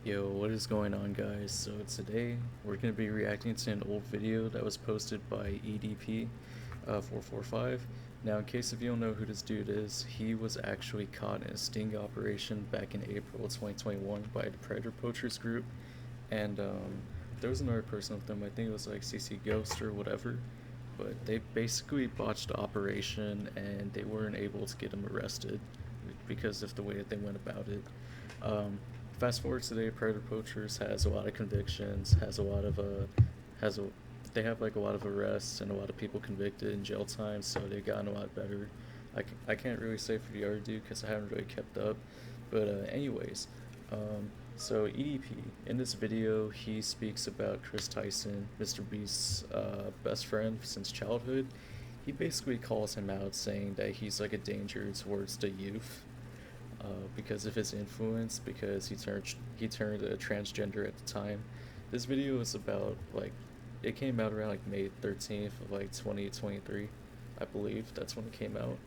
Yo, what is going on, guys? So today we're gonna be reacting to an old video that was posted by EDP445. Now, in case if you don't know who this dude is, he was actually caught in a sting operation back in April 2021 by the Predator Poachers group, and there was another person with them. I think it was like CC Ghost or whatever. But they basically botched the operation and they weren't able to get him arrested because of the way that they went about it. Um, Fast forward today, Predator Poachers has a lot of convictions, has a, they have like a lot of arrests and a lot of people convicted in jail time, so they've gotten a lot better. I can't really say for the other dude because I haven't really kept up, but anyways, so EDP in this video he speaks about Kris Tyson, Mr. Beast's best friend since childhood. He basically calls him out, saying that he's like a danger towards the youth because of his influence, because he turned a transgender at the time. This video is about like it came out around like May 13th of like 2023, I believe. That's when it came out.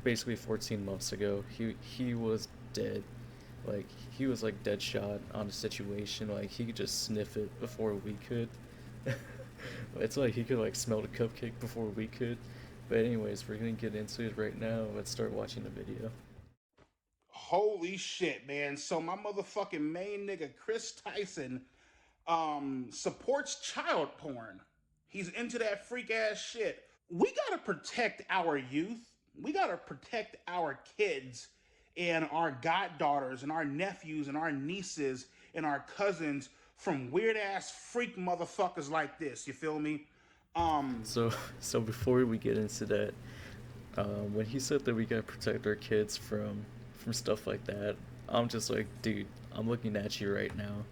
Basically 14 months ago. He was dead. Like he was like dead shot on the situation. Like he could just sniff it before we could. It's like he could like smell the cupcake before we could. But anyways, we're gonna get into it right now. Let's start watching the video. Holy shit, man. So my motherfucking main nigga, Kris Tyson, supports child porn. He's into that freak ass shit. We gotta protect our youth. We gotta protect our kids and our goddaughters and our nephews and our nieces and our cousins from weird ass freak motherfuckers like this. You feel me? So, so before we get into that, when he said that we gotta protect our kids from stuff like that, I'm just like, dude, I'm looking at you right now.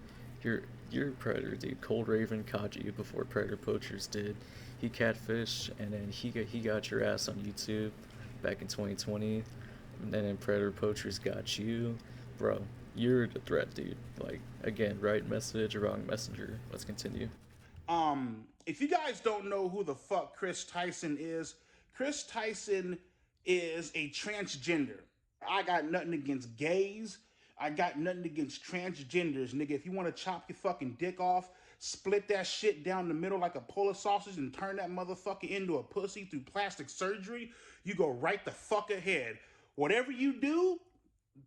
You're a predator, dude. Cold Raven caught you before Predator Poachers did. He catfished, and then he got your ass on YouTube back in 2020, and then Predator Poachers got you, bro. You're the threat, dude. Like again, right message, wrong messenger. Let's continue. If you guys don't know who the fuck Kris Tyson is, Kris Tyson is a transgender. I got nothing against gays. I got nothing against transgenders, nigga. If you want to chop your fucking dick off, split that shit down the middle like a Polish sausage and turn that motherfucker into a pussy through plastic surgery, you go right the fuck ahead. Whatever you do,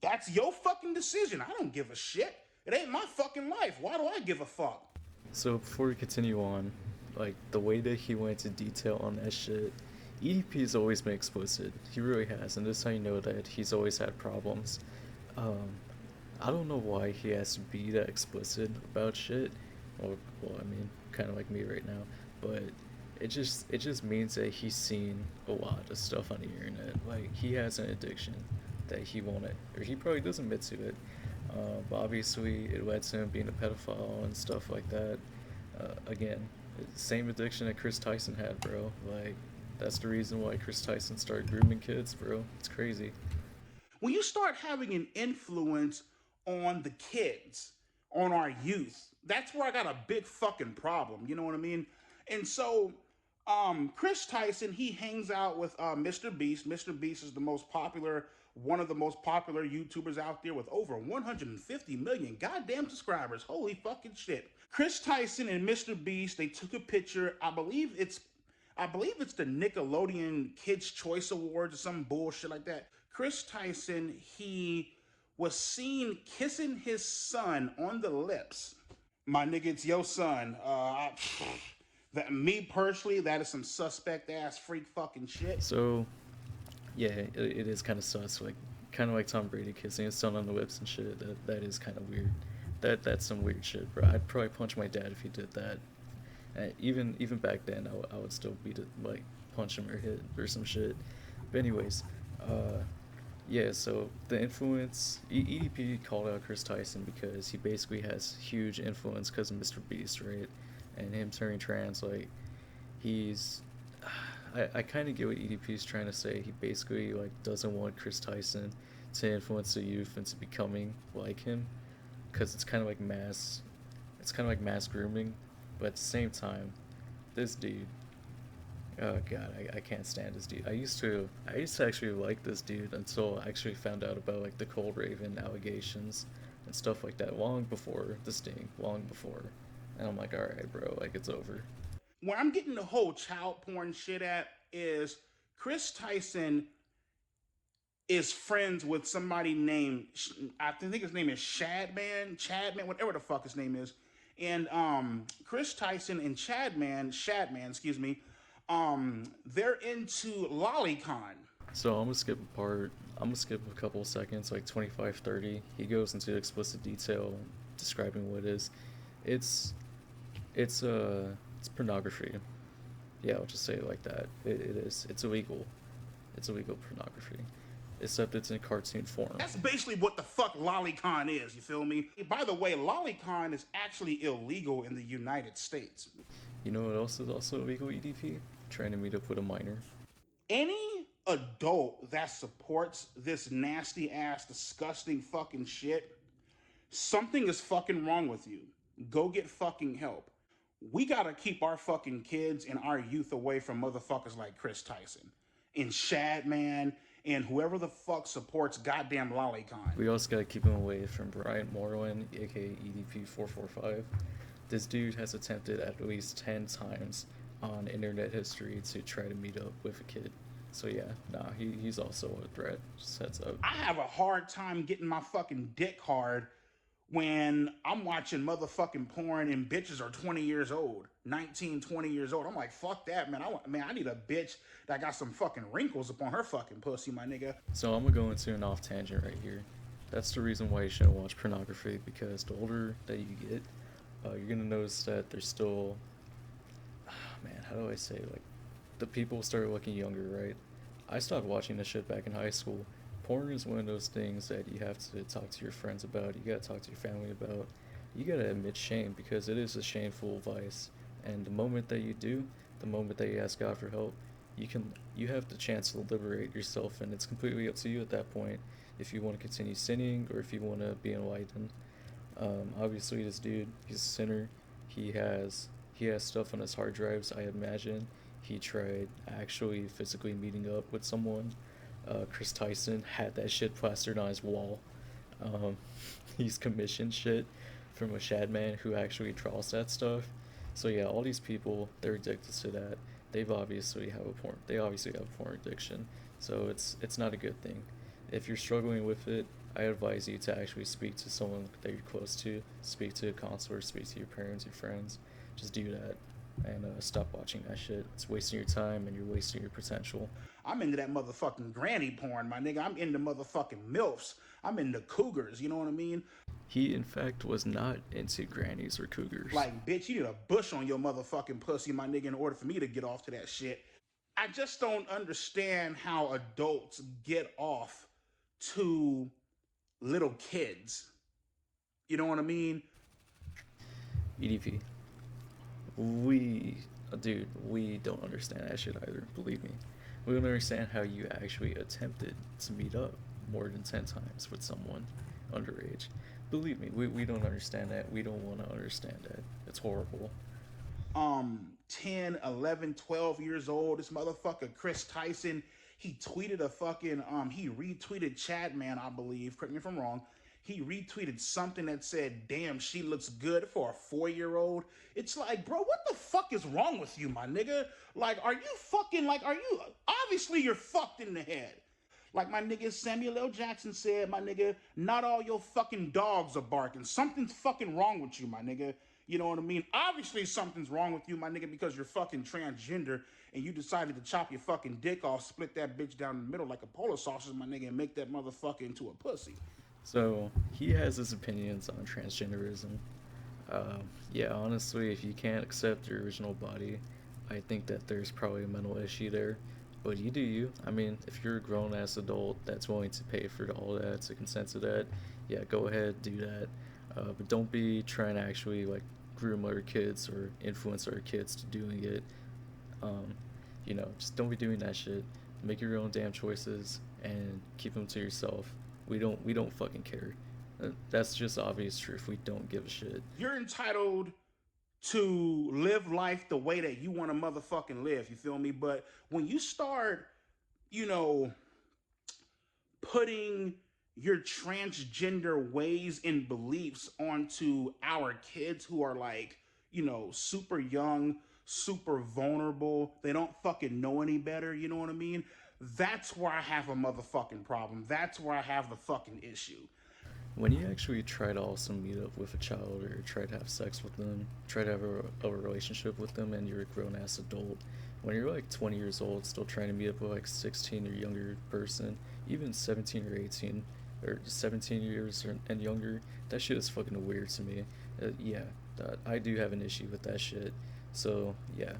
that's your fucking decision. I don't give a shit. It ain't my fucking life. Why do I give a fuck? So before we continue on, like the way that he went into detail on that shit, EDP's always been explicit. He really has, and this is how you know that he's always had problems. Um, I don't know why he has to be that explicit about shit. Well, I mean, kind of like me right now, but it just means that he's seen a lot of stuff on the internet. Like he has an addiction that he won't, or he probably doesn't admit to it. But obviously, it led to him being a pedophile and stuff like that. Again, same addiction that Kris Tyson had, bro. Like that's the reason why Kris Tyson started grooming kids, bro. It's crazy. When you start having an influence on the kids, on our youth, that's where I got a big fucking problem. You know what I mean? And so, Kris Tyson, he hangs out with Mr. Beast. Mr. Beast is the most popular, one of the most popular YouTubers out there with over 150 million goddamn subscribers. Holy fucking shit. Kris Tyson and Mr. Beast, they took a picture. I believe it's the Nickelodeon Kids Choice Awards or some bullshit like that. Kris Tyson, he was seen kissing his son on the lips. My nigga, it's your son. That me personally, that is some suspect ass freak fucking shit. So yeah, it is kind of sus. Like kind of like Tom Brady kissing his son on the lips and shit. That is kind of weird. That's some weird shit, bro. I'd probably punch my dad if he did that. Even back then, I would still beat it, like punch him or hit or some shit. But anyways, uh, yeah. So the influence, EDP called out Kris Tyson because he basically has huge influence because of Mr. Beast, right? And him turning trans, like he's. I kind of get what EDP is trying to say. He basically like doesn't want Kris Tyson to influence the youth into becoming like him, because it's kind of like mass grooming, but at the same time, this dude, oh god, I can't stand this dude. I used to actually like this dude until I actually found out about like the Cold Raven allegations. and stuff like that long before the sting, long before. And I'm like, all right, bro, like it's over. Where I'm getting the whole child porn shit at is Kris Tyson is friends with somebody named, I think his name is Chadman, whatever the fuck his name is. And Kris Tyson and Shadman, excuse me, they're into lolicon. So I'm gonna skip a part. I'm gonna skip a couple seconds, like 25, 30. He goes into explicit detail describing what it is. It's it's pornography. Yeah, I'll just say it like that. It is. It's illegal. It's illegal pornography, except it's in cartoon form. That's basically what the fuck lolicon is, you feel me? By the way, lolicon is actually illegal in the United States. You know what else is also illegal? EDP? Trying to meet up with a minor. Any adult that supports this nasty ass, disgusting fucking shit, something is fucking wrong with you. Go get fucking help. We gotta keep our fucking kids and our youth away from motherfuckers like Kris Tyson and Shadman and whoever the fuck supports goddamn lolicon. We also gotta keep him away from Brian Moreland, aka EDP445. This dude has attempted at least 10 times on internet history to try to meet up with a kid. So yeah, nah, he's also a threat. Just heads up. I have a hard time getting my fucking dick hard when I'm watching motherfucking porn and bitches are 20 years old, 19, 20 years old. I'm like, fuck that, man. I need a bitch that got some fucking wrinkles upon her fucking pussy, my nigga. So I'm gonna go into an off tangent right here. That's the reason why you shouldn't watch pornography, because the older that you get, you're gonna notice that there's still, man, how do I say, like, the people start looking younger, right? I stopped watching this shit back in high school. Porn is one of those things that you have to talk to your friends about, you gotta talk to your family about. You gotta admit shame, because it is a shameful vice. And the moment that you do, the moment that you ask God for help, you have the chance to liberate yourself, and it's completely up to you at that point if you want to continue sinning or if you want to be enlightened. Obviously, this dude, he's a sinner. He has stuff on his hard drives. I imagine he tried actually physically meeting up with someone. Kris Tyson had that shit plastered on his wall. Um, he's commissioned shit from a Shadman who actually draws that stuff. So yeah, all these people, they're addicted to that. They obviously have a porn addiction. So it's not a good thing. If you're struggling with it, I advise you to actually speak to someone that you're close to, speak to a counselor, speak to your parents, your friends. Just do that and stop watching that shit. It's wasting your time and you're wasting your potential. I'm into that motherfucking granny porn, my nigga. I'm into motherfucking MILFs. I'm into cougars, you know what I mean? He, in fact, was not into grannies or cougars. Like, bitch, you need a bush on your motherfucking pussy, my nigga, in order for me to get off to that shit. I just don't understand how adults get off to little kids. You know what I mean? EDP. Dude, we don't understand that shit either, believe me. We don't understand how you actually attempted to meet up more than 10 times with someone underage. Believe me, we don't understand that. We don't want to understand that. It's horrible. 10, 11, 12 years old, this motherfucker Kris Tyson, he tweeted he retweeted Chadman, I believe, correct me if I'm wrong. He retweeted something that said, damn, she looks good for a 4-year-old. It's like, bro, what the fuck is wrong with you, my nigga? Like, obviously you're fucked in the head. Like my nigga Samuel L. Jackson said, my nigga, not all your fucking dogs are barking. Something's fucking wrong with you, my nigga. You know what I mean? Obviously something's wrong with you, my nigga, because you're fucking transgender and you decided to chop your fucking dick off, split that bitch down the middle like a polar sausage, my nigga, and make that motherfucker into a pussy. So, he has his opinions on transgenderism. Yeah, honestly, if you can't accept your original body, I think that there's probably a mental issue there. But you do you. I mean, if you're a grown-ass adult that's willing to pay for all that, to consent to that, yeah, go ahead, do that. But don't be trying to actually, like, groom other kids or influence other kids to doing it. Just don't be doing that shit. Make your own damn choices and keep them to yourself. We don't fucking care. That's just obvious truth. We don't give a shit. You're entitled to live life the way that you want to motherfucking live, you feel me? But when you start, putting your transgender ways and beliefs onto our kids who are like, super young, super vulnerable. They don't fucking know any better, you know what I mean? That's where I have a motherfucking problem. That's where I have the fucking issue. When you actually try to also meet up with a child or try to have sex with them, try to have a relationship with them, and you're a grown ass adult, when you're like 20 years old, still trying to meet up with like 16 or younger person, even 17 or 18, or 17 years and younger, that shit is fucking weird to me. Yeah, I do have an issue with that shit. So, yeah,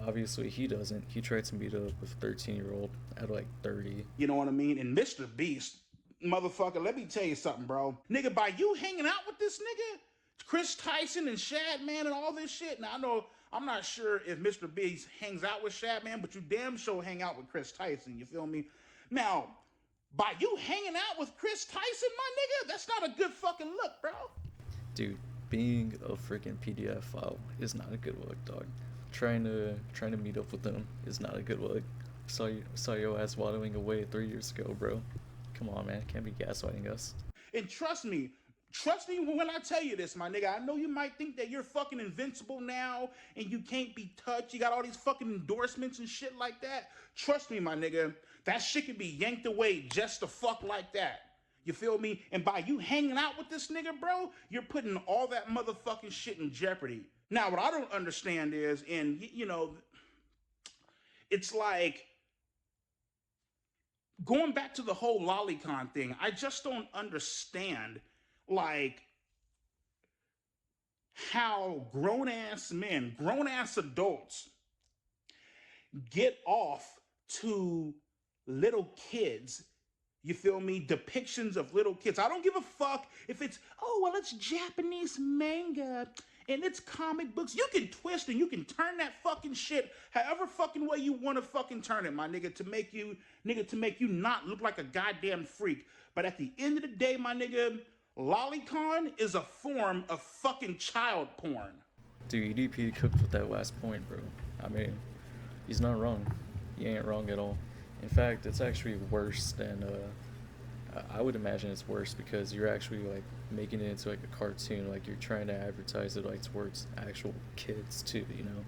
obviously he doesn't. He tried to meet up with a 13-year-old at like 30. You know what I mean? And Mr. Beast, motherfucker, let me tell you something, bro. Nigga, by you hanging out with this nigga, Kris Tyson and Shad Man and all this shit. Now I know I'm not sure if Mr. Beast hangs out with Shad Man, but you damn sure hang out with Kris Tyson. You feel me? Now, by you hanging out with Kris Tyson, my nigga, that's not a good fucking look, bro. Dude, being a freaking PDF file is not a good look, dog. Trying to meet up with them is not a good look. Saw your ass waddling away 3 years ago, bro. Come on, man. Can't be gaslighting us. And trust me when I tell you this, my nigga. I know you might think that you're fucking invincible now and you can't be touched. You got all these fucking endorsements and shit like that. Trust me, my nigga. That shit can be yanked away just the fuck like that. You feel me? And by you hanging out with this nigga, bro, you're putting all that motherfucking shit in jeopardy. Now, what I don't understand is, and it's like, going back to the whole lolicon thing, I just don't understand, like, how grown-ass men, grown-ass adults get off to little kids. You feel me? Depictions of little kids. I don't give a fuck if it's, oh, well, it's Japanese manga and it's comic books. You can twist and you can turn that fucking shit however fucking way you want to fucking turn it, my nigga, to make you not look like a goddamn freak. But at the end of the day, my nigga, lolicon is a form of fucking child porn. Dude, EDP cooked with that last point, bro. I mean, he's not wrong. He ain't wrong at all. In fact, it's actually worse than, I would imagine it's worse because you're actually like making it into like a cartoon, like you're trying to advertise it like towards actual kids too, you know?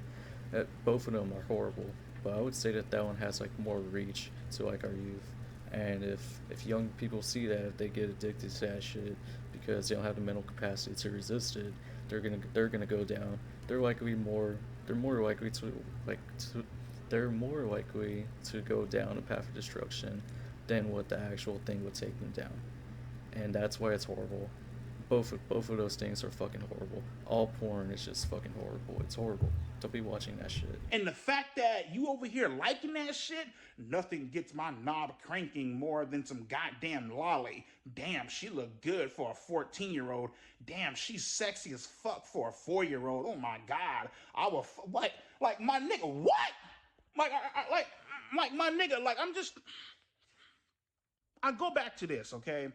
Both of them are horrible, but I would say that that one has like more reach to like our youth. And if young people see that, if they get addicted to that shit because they don't have the mental capacity to resist it, they're gonna go down. They're more likely to go down a path of destruction than what the actual thing would take them down. And that's why it's horrible. Both of those things are fucking horrible. All porn is just fucking horrible. It's horrible. Don't be watching that shit. And the fact that you over here liking that shit, nothing gets my knob cranking more than some goddamn lolly. Damn, she look good for a 14-year-old. Damn, she's sexy as fuck for a 4-year-old. Oh my god, I will like my nigga. What? Like my nigga. Like I go back to this, okay?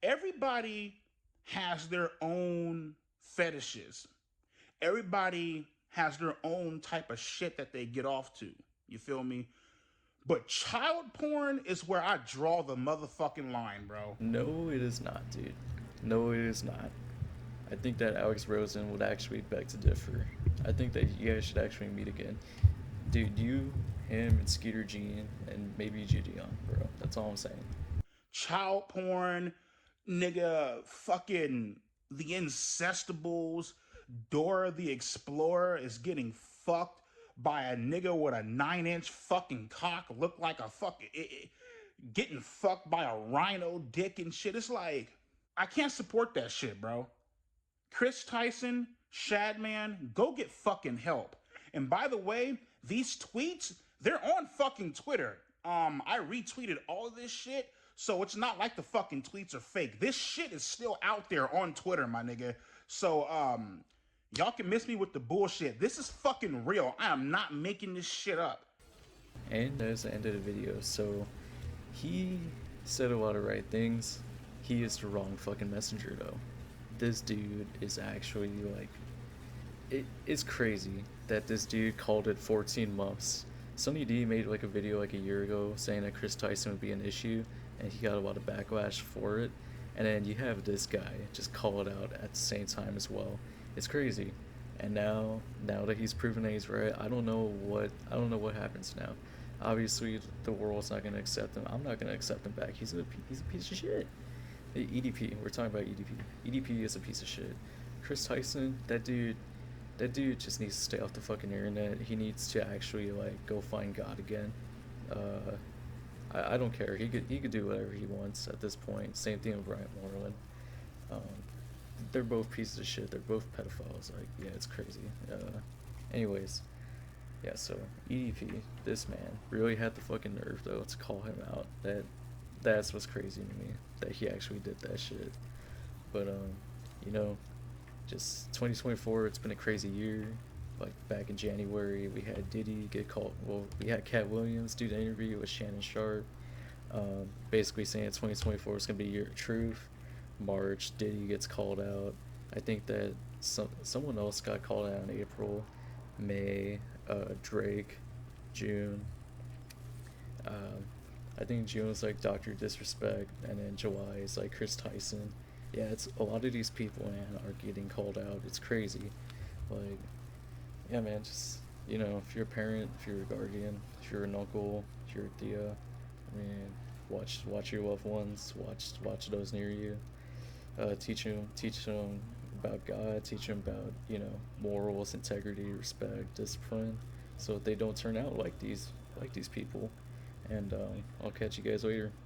Everybody has their own fetishes. Everybody has their own type of shit that they get off to. You feel me? But child porn is where I draw the motherfucking line, bro. No, it is not, dude. No, it is not. I think that Alex Rosen would actually beg to differ. I think that you guys should actually meet again. Dude, you, him, and Skeeter Jean, and maybe Gideon, bro. That's all I'm saying. Child porn, nigga, fucking the Incestables, Dora the Explorer is getting fucked by a nigga with a 9-inch fucking cock, look like a fucking, getting fucked by a rhino dick and shit. It's like, I can't support that shit, bro. Kris Tyson, Shadman, go get fucking help. And by the way, these tweets, they're on fucking Twitter. I retweeted all of this shit, so it's not like the fucking tweets are fake. This shit is still out there on Twitter, my nigga. So, y'all can miss me with the bullshit. This is fucking real. I am not making this shit up. And there's the end of the video. So, he said a lot of right things. He is the wrong fucking messenger, though. This dude is actually, like... It's crazy that this dude called it 14 months. Sonny D made, like, a video, like, a year ago saying that Kris Tyson would be an issue. and he got a lot of backlash for it. And then you have this guy just call it out at the same time as well. It's crazy. And now that he's proven that he's right, I don't know what happens now. Obviously, the world's not gonna accept him. I'm not gonna accept him back. He's a piece of shit. EDP. We're talking about EDP. EDP is a piece of shit. Kris Tyson, that dude just needs to stay off the fucking internet. He needs to actually like go find God again. Uh, I don't care. He could do whatever he wants at this point. Same thing with Brian Moreland. Um, they're both pieces of shit. They're both pedophiles. Like, yeah, it's crazy. Anyways, yeah. So EDP, this man really had the fucking nerve though to call him out. That's what's crazy to me, that he actually did that shit. But you know, just 2024. It's been a crazy year. Like back in January, we had Diddy get called. Well, we had Cat Williams do the interview with Shannon Sharp, basically saying 2024 is gonna be a year of truth. March, Diddy gets called out. I think that someone else got called out in April, May, Drake, June. Um, I think June was like Doctor Disrespect, and then July is like Kris Tyson. Yeah, it's a lot of these people, man, are getting called out. It's crazy. Like, yeah, man, just if you're a parent, if you're a guardian, if you're an uncle, if you're a tia, I mean, watch your loved ones, watch those near you. Teach them about God, teach them about morals, integrity, respect, discipline, so that they don't turn out like these people. And I'll catch you guys later.